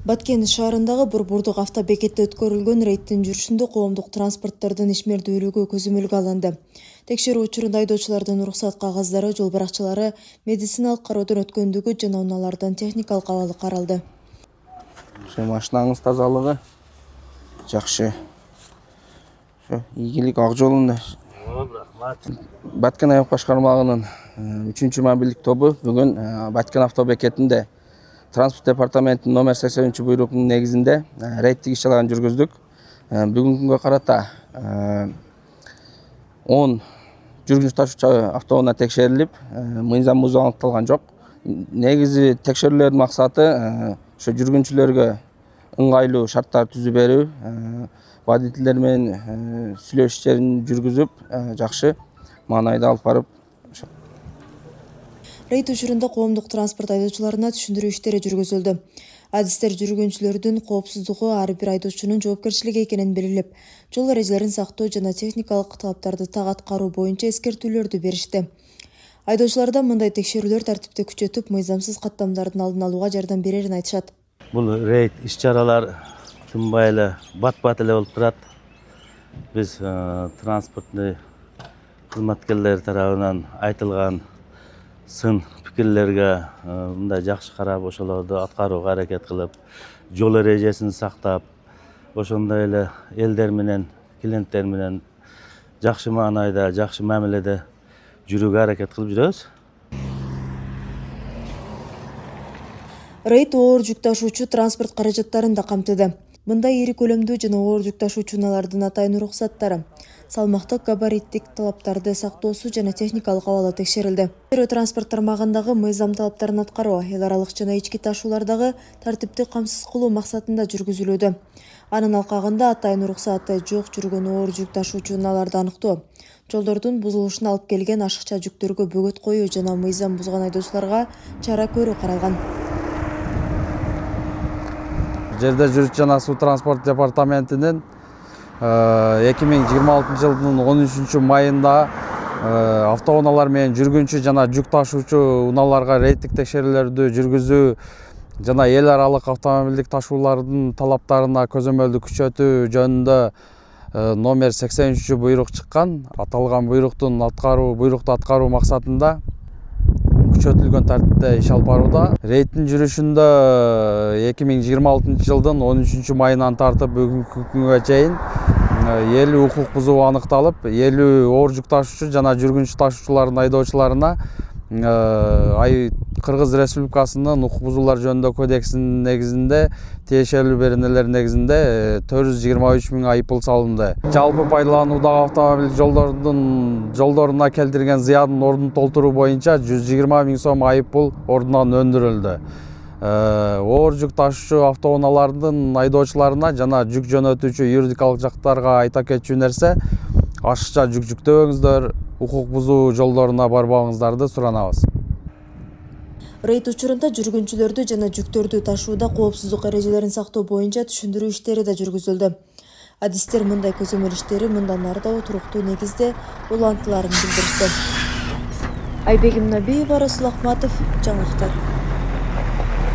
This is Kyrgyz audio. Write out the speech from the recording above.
Баткен шаарындагы Борбордук автобекетте өткөрүлгөн рейдтин жүрүшүндө коомдук транспорттардын ишмердүүлүгү көзөмөлгө алынды. Текшерүү учурунда айдоочулардын уруксат кагаздары, жол баракчалары, медициналык кароодон өткөндүгү жана унаалардын техникалык абалы каралды. Машинаңыз тазалыгы жакшы. Ийгилик ак жолунда. Баткен аяк башкармалыгынын 3-мобилдик тобу бүгүн Баткен автобекетинде Транспорт департаментinin номер 80 буйругунун негизинде рейдтик иш-чараларын жүргүздүк. Бүгүнкү күнгө карата 10 жүргүнчү ташуучу автоунаа текшерилип, мыйзам бузуу аныкталган жок. Негизи текшерүүлөрдүн максаты ошо жүргүнчүлөргө ыңгайлуу шарттар түзүп берүү, водительдер менен сүйлөшүү иштерин жүргүзүп, жакшы маанайда алып барып. Рейд учурунда коомдук транспорт айдоочуларына түшүндүрүү иштери жүргүзүлдү. Адистер жүргүнчүлөрдүн коопсуздугу ар бир айдоочунун жоопкерчилиги экенин белгилеп, жол эрежелерин сактоо жана техникалык талаптарды так аткаруу боюнча эскертүүлөрдү беришти. Айдоочуларда мындай текшерүүлөр тартипти күчөтүп, мыйзамсыз каттамдардын алдын алууга жардам берерин айтышат. Бул рейд иш-чаралар тынбай эле бат-бат эле болуп турат. Биз транспорттун кызматкерлери тарабынан айтылган сын пикирлерге мындай жакшы карап, ошолорду аткарууга аракет кылып, жол эрежесин сактап, ошондой эле элдер менен, клиенттер менен жакшы маанайда, жакшы мамиледе жүрүүгө аракет кылып жүрөбүз. Рейд оор жүк ташуучу транспорт каражаттарын да камтыды. Мындай ири көлөмдүү жана оор жүк ташуучу унаалардын атайын уруксаттары, салмактык габариттик талаптарды сактоосу жана техникалык абалы текшерилди. Транспорт тармагындагы мыйзам талаптарын аткаруу, эл аралык жана ички ташуулардагы тартипти камсыз кылуу максатында жүргүзүлүүдө. Анын алкагында атайын уруксаты жок жүргөн оор жүк ташуучу унааларды аныктоо, жолдордун бузулушуна алып келген ашыкча жүктөргө бөгөт коюу жана мыйзам бузган айдоочуларга чара көрүү каралган. Жерде жүрүш жана суу транспорт департаментинин 2026 жылдын 13 майында автоунаалар менен жүргүнчү жана жүк ташуучу унааларга рейдтик текшерүүлөрдү жүргүзүү жана эл аралык автомобилдик ташуулардын талаптарына көзөмөлдү күчөтүү жөнүндө номер 83 буйрук чыккан. Аталган буйрукту аткаруу максатында күчөтүлгөн тартипте иш алып барууда. Рейдтин жүрүшүндө 2026 жылдын 13 майынан тартып бүгүнкү күнгө чейин 50 укук бузуу аныкталып, 50 оор жүк ташуучу жана жүргүнчү ташуучулардын айдоочуларына Кыргыз Республикасынын укук бузуулар жөнүндө кодексинин негизинде тиешелүү беренелер негизинде 423 000 айыппул салынды. Жалпы пайдалануудагы автомобиль жолдоруна келтирген зыяндын ордун толтуруу боюнча 120 000 сом айыппул ордунан өндүрүлдү. Оор жүк ташуучу автоунаалардын айдоочуларына жана жүк жөнөтүүчү юридикалык жактарга айта кетчү нерсе, ашыкча жүк жүктөбөңүздөр, укук бузуу жолдоруна барбагыңыздарды суранабыз. Рейд учурунда жүргүнчүлөрдү жана жүктөрдү ташууда коопсуздук эрежелерин сактоо боюнча түшүндүрүү иштери да жүргүзүлдү. Адистер мындай көзөмөл иштери мындан ары да туруктуу негизде улантыларын билдиришти. Айбегим Набиева, Расул Ахматов, жаңылыктар.